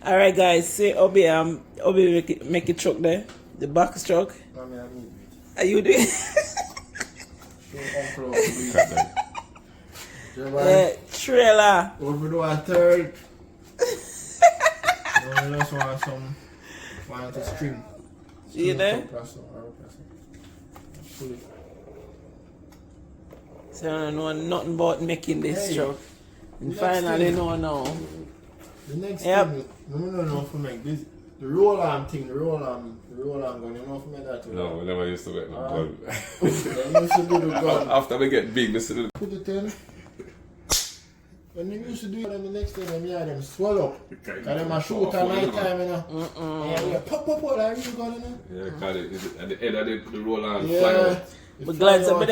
Alright guys, see Obi make it truck there. The back stroke. Are you doing? Trailer. Over do a third. No, just want to string. You there? So I don't know nothing about making this truck. And finally know now. The next thing, I don't know if I make this. The roll arm thing, the roll arm gun, you know if I make that? No, we never used to make the gun. They used to do the gun. After we get big, we used to do Put it in. When they used to do it on the next day, them swell up. And them a shoot at night time, you know. Yeah, pop, like real gun, you know. yeah, because at the end of the roll on Yeah. fly out. But glad somebody